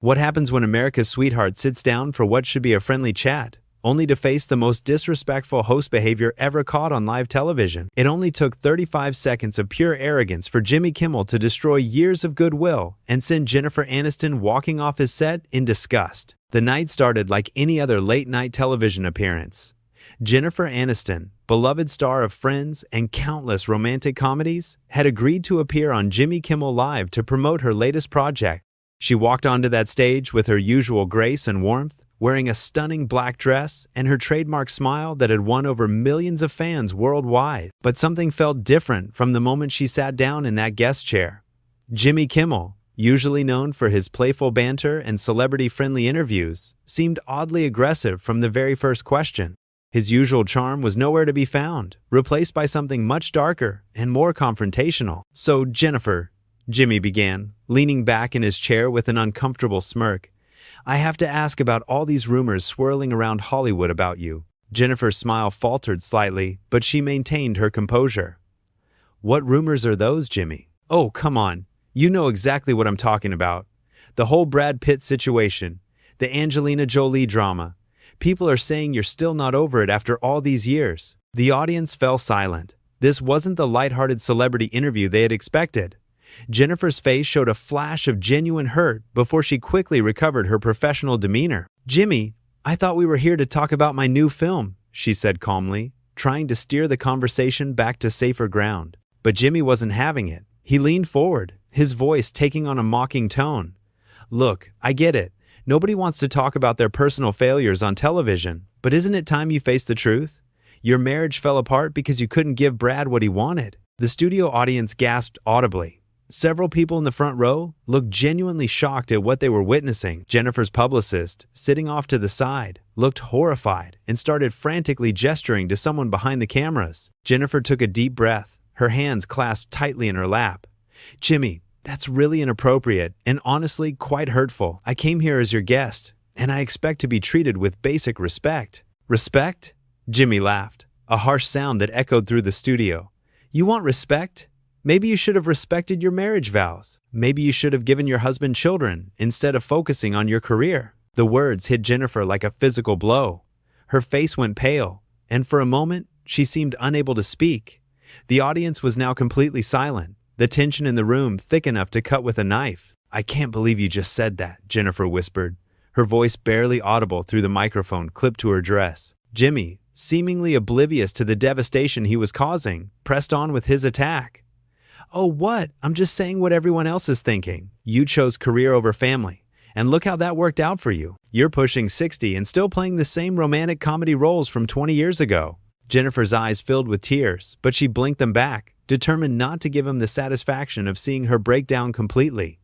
What happens when America's sweetheart sits down for what should be a friendly chat, only to face the most disrespectful host behavior ever caught on live television? It only took 35 seconds of pure arrogance for Jimmy Kimmel to destroy years of goodwill and send Jennifer Aniston walking off his set in disgust. The night started like any other late-night television appearance. Jennifer Aniston, beloved star of Friends and countless romantic comedies, had agreed to appear on Jimmy Kimmel Live to promote her latest project. She walked onto that stage with her usual grace and warmth, wearing a stunning black dress and her trademark smile that had won over millions of fans worldwide. But something felt different from the moment she sat down in that guest chair. Jimmy Kimmel, usually known for his playful banter and celebrity-friendly interviews, seemed oddly aggressive from the very first question. His usual charm was nowhere to be found, replaced by something much darker and more confrontational. "So, Jennifer," Jimmy began, leaning back in his chair with an uncomfortable smirk, "I have to ask about all these rumors swirling around Hollywood about you." Jennifer's smile faltered slightly, but she maintained her composure. "What rumors are those, Jimmy?" "Oh, come on. You know exactly what I'm talking about. The whole Brad Pitt situation, the Angelina Jolie drama. People are saying you're still not over it after all these years." The audience fell silent. This wasn't the lighthearted celebrity interview they had expected. Jennifer's face showed a flash of genuine hurt before she quickly recovered her professional demeanor. "Jimmy, I thought we were here to talk about my new film," she said calmly, trying to steer the conversation back to safer ground. But Jimmy wasn't having it. He leaned forward, his voice taking on a mocking tone. "Look, I get it. Nobody wants to talk about their personal failures on television, but isn't it time you faced the truth? Your marriage fell apart because you couldn't give Brad what he wanted." The studio audience gasped audibly. Several people in the front row looked genuinely shocked at what they were witnessing. Jennifer's publicist, sitting off to the side, looked horrified and started frantically gesturing to someone behind the cameras. Jennifer took a deep breath, her hands clasped tightly in her lap. "Jimmy, that's really inappropriate and honestly quite hurtful. I came here as your guest, and I expect to be treated with basic respect." "Respect?" Jimmy laughed, a harsh sound that echoed through the studio. "You want respect? Maybe you should have respected your marriage vows. Maybe you should have given your husband children instead of focusing on your career." The words hit Jennifer like a physical blow. Her face went pale, and for a moment, she seemed unable to speak. The audience was now completely silent, the tension in the room thick enough to cut with a knife. "I can't believe you just said that," Jennifer whispered, her voice barely audible through the microphone clipped to her dress. Jimmy, seemingly oblivious to the devastation he was causing, pressed on with his attack. "Oh, what? I'm just saying what everyone else is thinking. You chose career over family, and look how that worked out for you. You're pushing 60 and still playing the same romantic comedy roles from 20 years ago." Jennifer's eyes filled with tears, but she blinked them back, determined not to give him the satisfaction of seeing her break down completely.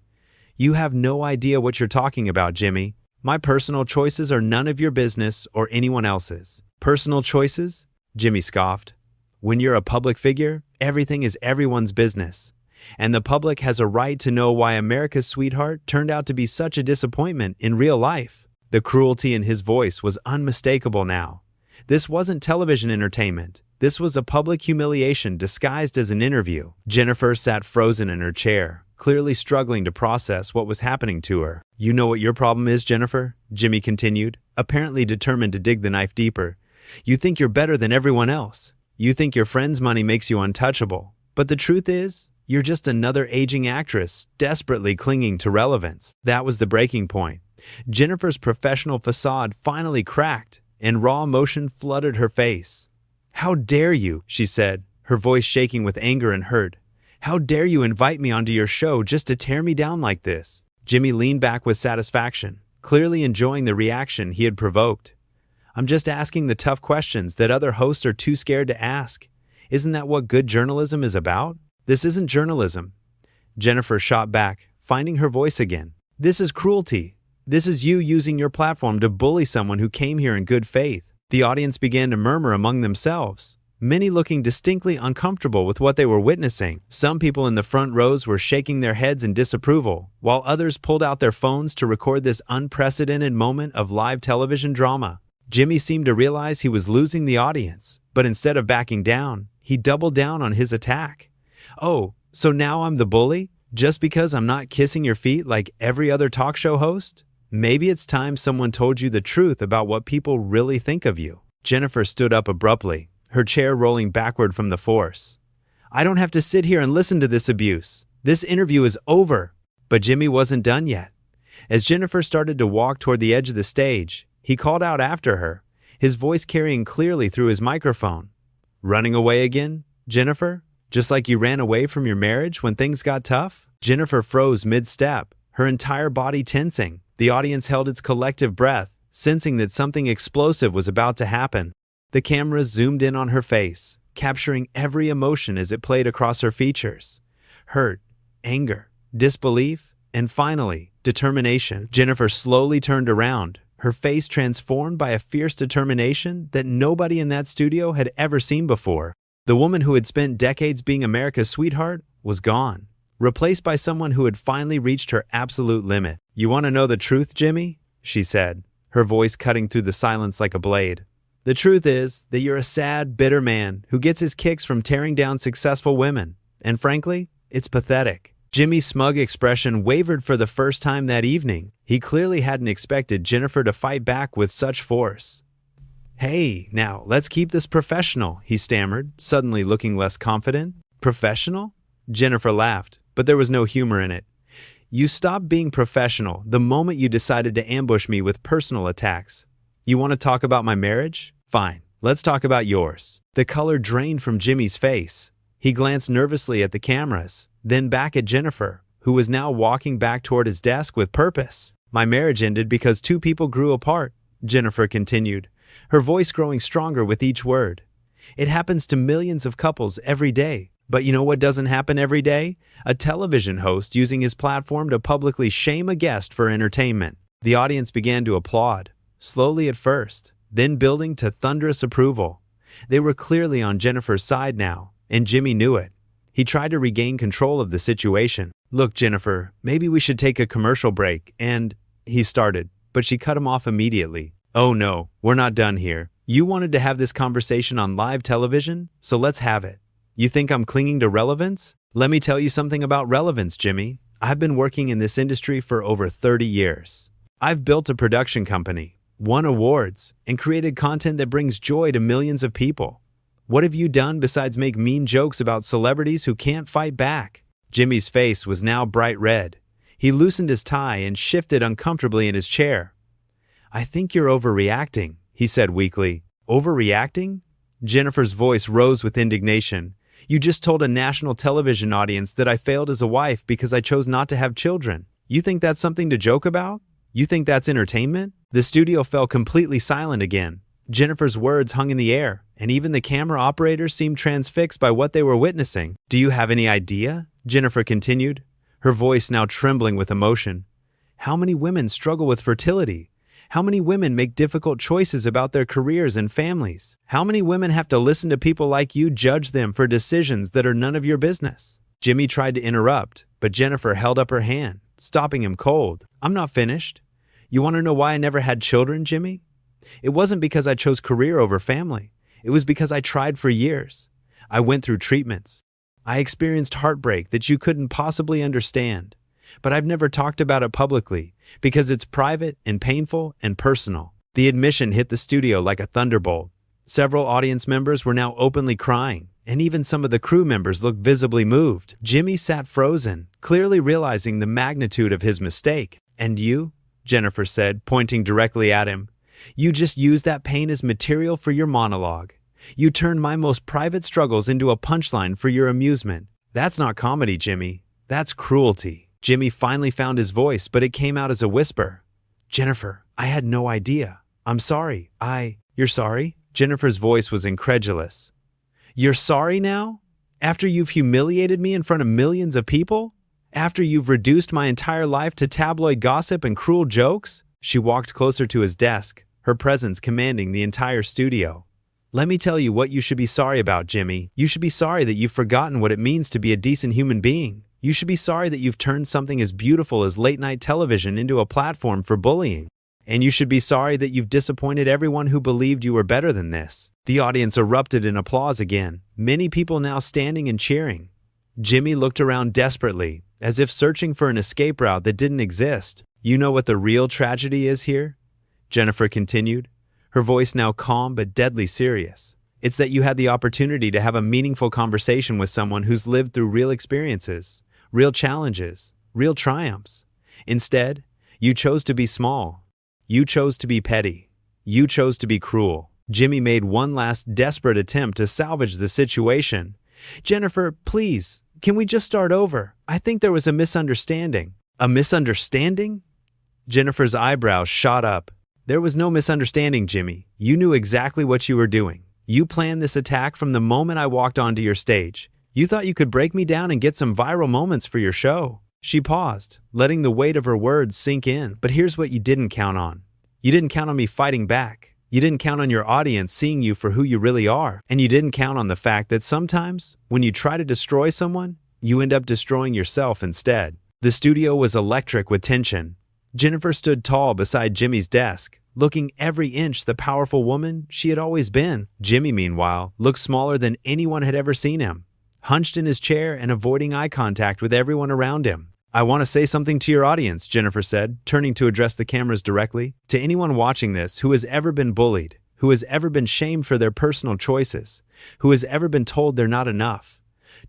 "You have no idea what you're talking about, Jimmy. My personal choices are none of your business or anyone else's." "Personal choices?" Jimmy scoffed. "When you're a public figure, everything is everyone's business. And the public has a right to know why America's sweetheart turned out to be such a disappointment in real life." The cruelty in his voice was unmistakable now. This wasn't television entertainment. This was a public humiliation disguised as an interview. Jennifer sat frozen in her chair, clearly struggling to process what was happening to her. "You know what your problem is, Jennifer?" Jimmy continued, apparently determined to dig the knife deeper. "You think you're better than everyone else. You think your friend's money makes you untouchable. But the truth is, you're just another aging actress desperately clinging to relevance." That was the breaking point. Jennifer's professional facade finally cracked, and raw emotion flooded her face. "How dare you?" she said, her voice shaking with anger and hurt. "How dare you invite me onto your show just to tear me down like this?" Jimmy leaned back with satisfaction, clearly enjoying the reaction he had provoked. "I'm just asking the tough questions that other hosts are too scared to ask. Isn't that what good journalism is about?" "This isn't journalism." Jennifer shot back, finding her voice again. "This is cruelty. This is you using your platform to bully someone who came here in good faith." The audience began to murmur among themselves, many looking distinctly uncomfortable with what they were witnessing. Some people in the front rows were shaking their heads in disapproval, while others pulled out their phones to record this unprecedented moment of live television drama. Jimmy seemed to realize he was losing the audience, but instead of backing down, he doubled down on his attack. "Oh, so now I'm the bully?" Just because I'm not kissing your feet like every other talk show host? Maybe it's time someone told you the truth about what people really think of you." Jennifer stood up abruptly, her chair rolling backward from the force. "I don't have to sit here and listen to this abuse. This interview is over." But Jimmy wasn't done yet. As Jennifer started to walk toward the edge of the stage, he called out after her, his voice carrying clearly through his microphone. "Running away again, Jennifer? Just like you ran away from your marriage when things got tough?" Jennifer froze mid-step, her entire body tensing. The audience held its collective breath, sensing that something explosive was about to happen. The cameras zoomed in on her face, capturing every emotion as it played across her features. Hurt, anger, disbelief, and finally, determination. Jennifer slowly turned around, her face transformed by a fierce determination that nobody in that studio had ever seen before. The woman who had spent decades being America's sweetheart was gone, replaced by someone who had finally reached her absolute limit. "You want to know the truth, Jimmy?" she said, her voice cutting through the silence like a blade. "The truth is that you're a sad, bitter man who gets his kicks from tearing down successful women. And frankly, it's pathetic." Jimmy's smug expression wavered for the first time that evening. He clearly hadn't expected Jennifer to fight back with such force. "Hey, now, let's keep this professional," he stammered, suddenly looking less confident. "Professional?" Jennifer laughed, but there was no humor in it. "You stopped being professional the moment you decided to ambush me with personal attacks. You want to talk about my marriage? Fine, let's talk about yours." The color drained from Jimmy's face. He glanced nervously at the cameras, then back at Jennifer, who was now walking back toward his desk with purpose. "My marriage ended because two people grew apart," Jennifer continued, her voice growing stronger with each word. "It happens to millions of couples every day. But you know what doesn't happen every day? A television host using his platform to publicly shame a guest for entertainment." The audience began to applaud, slowly at first, then building to thunderous approval. They were clearly on Jennifer's side now, and Jimmy knew it. He tried to regain control of the situation. "Look, Jennifer, maybe we should take a commercial break and—" he started, but she cut him off immediately. "Oh no, we're not done here. You wanted to have this conversation on live television, so let's have it. You think I'm clinging to relevance? Let me tell you something about relevance, Jimmy. I've been working in this industry for over 30 years. I've built a production company, won awards, and created content that brings joy to millions of people. What have you done besides make mean jokes about celebrities who can't fight back?" Jimmy's face was now bright red. He loosened his tie and shifted uncomfortably in his chair. "I think you're overreacting," he said weakly. "Overreacting?" Jennifer's voice rose with indignation. "You just told a national television audience that I failed as a wife because I chose not to have children. You think that's something to joke about? You think that's entertainment?" The studio fell completely silent again. Jennifer's words hung in the air, and even the camera operators seemed transfixed by what they were witnessing. "Do you have any idea?" Jennifer continued, her voice now trembling with emotion. "How many women struggle with fertility? How many women make difficult choices about their careers and families? How many women have to listen to people like you judge them for decisions that are none of your business?" Jimmy tried to interrupt, but Jennifer held up her hand, stopping him cold. "I'm not finished. You want to know why I never had children, Jimmy? It wasn't because I chose career over family. It was because I tried for years. I went through treatments. I experienced heartbreak that you couldn't possibly understand. But I've never talked about it publicly because it's private and painful and personal." The admission hit the studio like a thunderbolt. Several audience members were now openly crying, and even some of the crew members looked visibly moved. Jimmy sat frozen, clearly realizing the magnitude of his mistake. "And you?" Jennifer said, pointing directly at him. "You just used that pain as material for your monologue. You turned my most private struggles into a punchline for your amusement. That's not comedy, Jimmy. That's cruelty." Jimmy finally found his voice, but it came out as a whisper. "Jennifer, I had no idea. I'm sorry. You're sorry?" Jennifer's voice was incredulous. "You're sorry now? After you've humiliated me in front of millions of people? After you've reduced my entire life to tabloid gossip and cruel jokes?" She walked closer to his desk, her presence commanding the entire studio. "Let me tell you what you should be sorry about, Jimmy. You should be sorry that you've forgotten what it means to be a decent human being. You should be sorry that you've turned something as beautiful as late-night television into a platform for bullying. And you should be sorry that you've disappointed everyone who believed you were better than this." The audience erupted in applause again, many people now standing and cheering. Jimmy looked around desperately, as if searching for an escape route that didn't exist. "You know what the real tragedy is here?" Jennifer continued, her voice now calm but deadly serious. "It's that you had the opportunity to have a meaningful conversation with someone who's lived through real experiences, real challenges, real triumphs. Instead, you chose to be small. You chose to be petty. You chose to be cruel." Jimmy made one last desperate attempt to salvage the situation. "Jennifer, please, can we just start over? I think there was a misunderstanding." "A misunderstanding?" Jennifer's eyebrows shot up. "There was no misunderstanding, Jimmy. You knew exactly what you were doing. You planned this attack from the moment I walked onto your stage. You thought you could break me down and get some viral moments for your show." She paused, letting the weight of her words sink in. "But here's what you didn't count on. You didn't count on me fighting back. You didn't count on your audience seeing you for who you really are. And you didn't count on the fact that sometimes, when you try to destroy someone, you end up destroying yourself instead." The studio was electric with tension. Jennifer stood tall beside Jimmy's desk, looking every inch the powerful woman she had always been. Jimmy, meanwhile, looked smaller than anyone had ever seen him, hunched in his chair and avoiding eye contact with everyone around him. "I want to say something to your audience," Jennifer said, turning to address the cameras directly. "To anyone watching this who has ever been bullied, who has ever been shamed for their personal choices, who has ever been told they're not enough,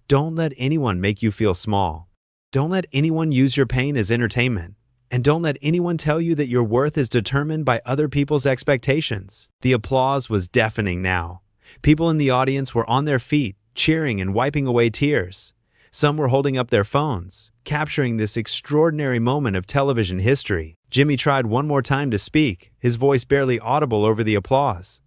don't let anyone make you feel small. Don't let anyone use your pain as entertainment. And don't let anyone tell you that your worth is determined by other people's expectations." The applause was deafening now. People in the audience were on their feet, cheering and wiping away tears. Some were holding up their phones, capturing this extraordinary moment of television history. Jimmy tried one more time to speak, his voice barely audible over the applause.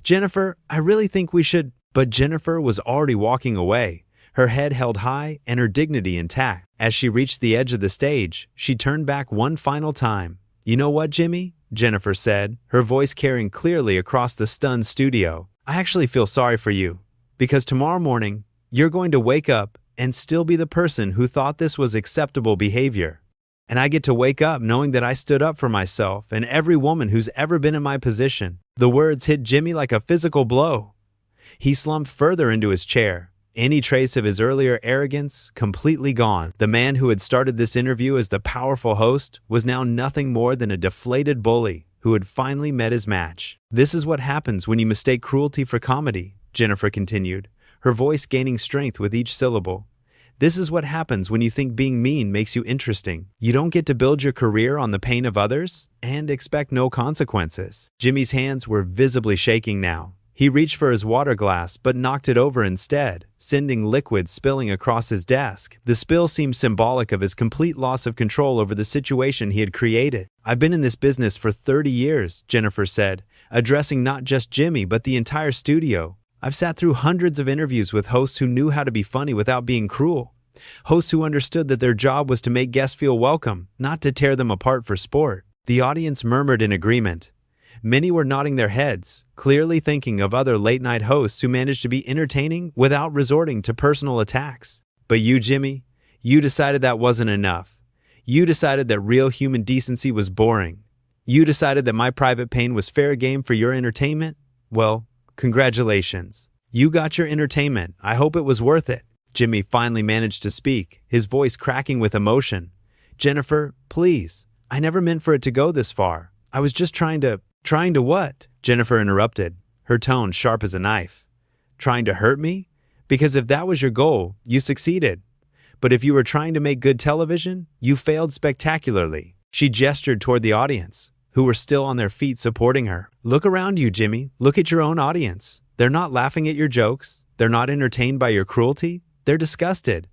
"Jennifer, I really think we should—" But Jennifer was already walking away, her head held high and her dignity intact. As she reached the edge of the stage, she turned back one final time. "You know what, Jimmy?" Jennifer said, her voice carrying clearly across the stunned studio. "I actually feel sorry for you, because tomorrow morning, you're going to wake up and still be the person who thought this was acceptable behavior. And I get to wake up knowing that I stood up for myself and every woman who's ever been in my position." The words hit Jimmy like a physical blow. He slumped further into his chair, any trace of his earlier arrogance completely gone. The man who had started this interview as the powerful host was now nothing more than a deflated bully who had finally met his match. "This is what happens when you mistake cruelty for comedy," Jennifer continued, her voice gaining strength with each syllable. "This is what happens when you think being mean makes you interesting. You don't get to build your career on the pain of others and expect no consequences." Jimmy's hands were visibly shaking now. He reached for his water glass but knocked it over instead, sending liquid spilling across his desk. The spill seemed symbolic of his complete loss of control over the situation he had created. "I've been in this business for 30 years, Jennifer said, addressing not just Jimmy but the entire studio. "I've sat through hundreds of interviews with hosts who knew how to be funny without being cruel. Hosts who understood that their job was to make guests feel welcome, not to tear them apart for sport." The audience murmured in agreement. Many were nodding their heads, clearly thinking of other late-night hosts who managed to be entertaining without resorting to personal attacks. "But you, Jimmy, you decided that wasn't enough. You decided that real human decency was boring. You decided that my private pain was fair game for your entertainment. Well, congratulations. You got your entertainment. I hope it was worth it." Jimmy finally managed to speak, his voice cracking with emotion. "Jennifer, please, I never meant for it to go this far. I was just trying to—" "Trying to what?" Jennifer interrupted, her tone sharp as a knife. "Trying to hurt me? Because if that was your goal, you succeeded. But if you were trying to make good television, you failed spectacularly." She gestured toward the audience, who were still on their feet supporting her. "Look around you, Jimmy. Look at your own audience. They're not laughing at your jokes. They're not entertained by your cruelty. They're disgusted.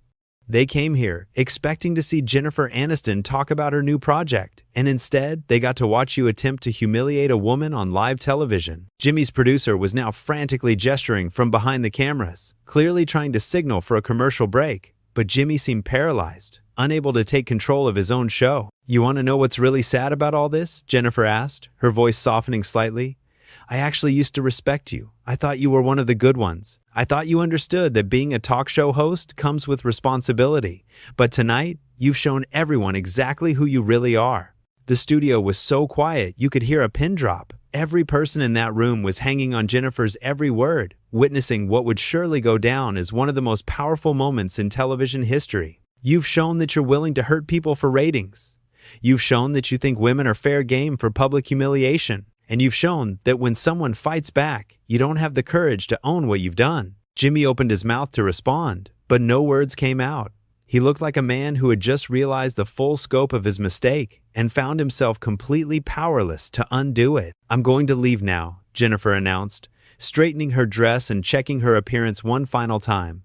They came here expecting to see Jennifer Aniston talk about her new project, and instead, they got to watch you attempt to humiliate a woman on live television." Jimmy's producer was now frantically gesturing from behind the cameras, clearly trying to signal for a commercial break, but Jimmy seemed paralyzed, unable to take control of his own show. "You want to know what's really sad about all this?" Jennifer asked, her voice softening slightly. "I actually used to respect you. I thought you were one of the good ones. I thought you understood that being a talk show host comes with responsibility. But tonight, you've shown everyone exactly who you really are." The studio was so quiet you could hear a pin drop. Every person in that room was hanging on Jennifer's every word, witnessing what would surely go down as one of the most powerful moments in television history. You've shown that you're willing to hurt people for ratings. You've shown that you think women are fair game for public humiliation. And you've shown that when someone fights back, you don't have the courage to own what you've done. Jimmy opened his mouth to respond, but no words came out. He looked like a man who had just realized the full scope of his mistake and found himself completely powerless to undo it. "I'm going to leave now," Jennifer announced, straightening her dress and checking her appearance one final time.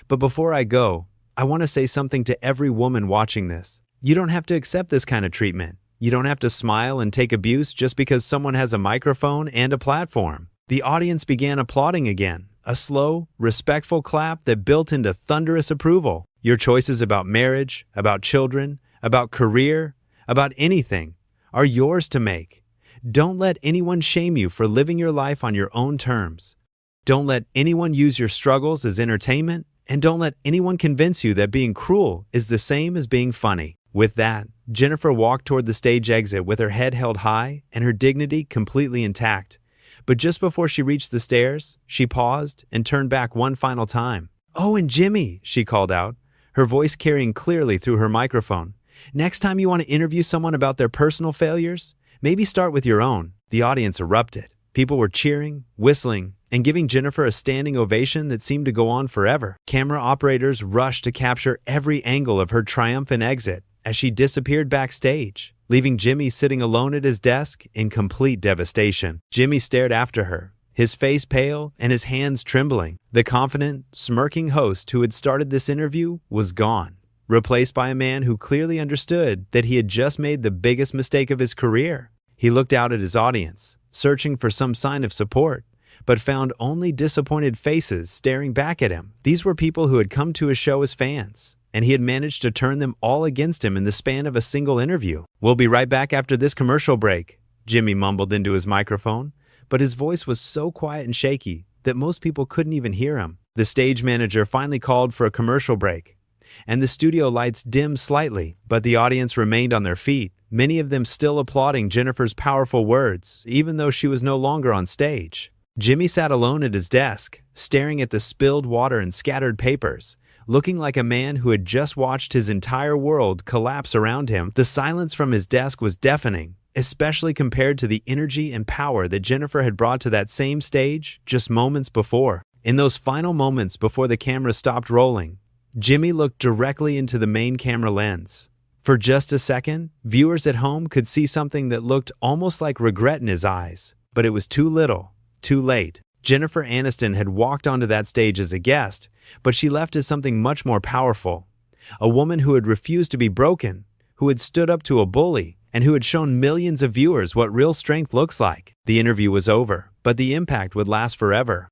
"But before I go, I want to say something to every woman watching this. You don't have to accept this kind of treatment. You don't have to smile and take abuse just because someone has a microphone and a platform." The audience began applauding again, a slow, respectful clap that built into thunderous approval. Your choices about marriage, about children, about career, about anything are yours to make. Don't let anyone shame you for living your life on your own terms. Don't let anyone use your struggles as entertainment, and don't let anyone convince you that being cruel is the same as being funny. With that, Jennifer walked toward the stage exit with her head held high and her dignity completely intact. But just before she reached the stairs, she paused and turned back one final time. "Oh, and Jimmy," she called out, her voice carrying clearly through her microphone. "Next time you want to interview someone about their personal failures, maybe start with your own." The audience erupted. People were cheering, whistling, and giving Jennifer a standing ovation that seemed to go on forever. Camera operators rushed to capture every angle of her triumphant exit as she disappeared backstage, leaving Jimmy sitting alone at his desk in complete devastation. Jimmy stared after her, his face pale and his hands trembling. The confident, smirking host who had started this interview was gone, replaced by a man who clearly understood that he had just made the biggest mistake of his career. He looked out at his audience, searching for some sign of support, but found only disappointed faces staring back at him. These were people who had come to his show as fans, and he had managed to turn them all against him in the span of a single interview. "We'll be right back after this commercial break," Jimmy mumbled into his microphone, but his voice was so quiet and shaky that most people couldn't even hear him. The stage manager finally called for a commercial break, and the studio lights dimmed slightly, but the audience remained on their feet, many of them still applauding Jennifer's powerful words, even though she was no longer on stage. Jimmy sat alone at his desk, staring at the spilled water and scattered papers, looking like a man who had just watched his entire world collapse around him. The silence from his desk was deafening, especially compared to the energy and power that Jennifer had brought to that same stage just moments before. In those final moments before the camera stopped rolling, Jimmy looked directly into the main camera lens. For just a second, viewers at home could see something that looked almost like regret in his eyes, but it was too little, too late. Jennifer Aniston had walked onto that stage as a guest, but she left as something much more powerful. A woman who had refused to be broken, who had stood up to a bully, and who had shown millions of viewers what real strength looks like. The interview was over, but the impact would last forever.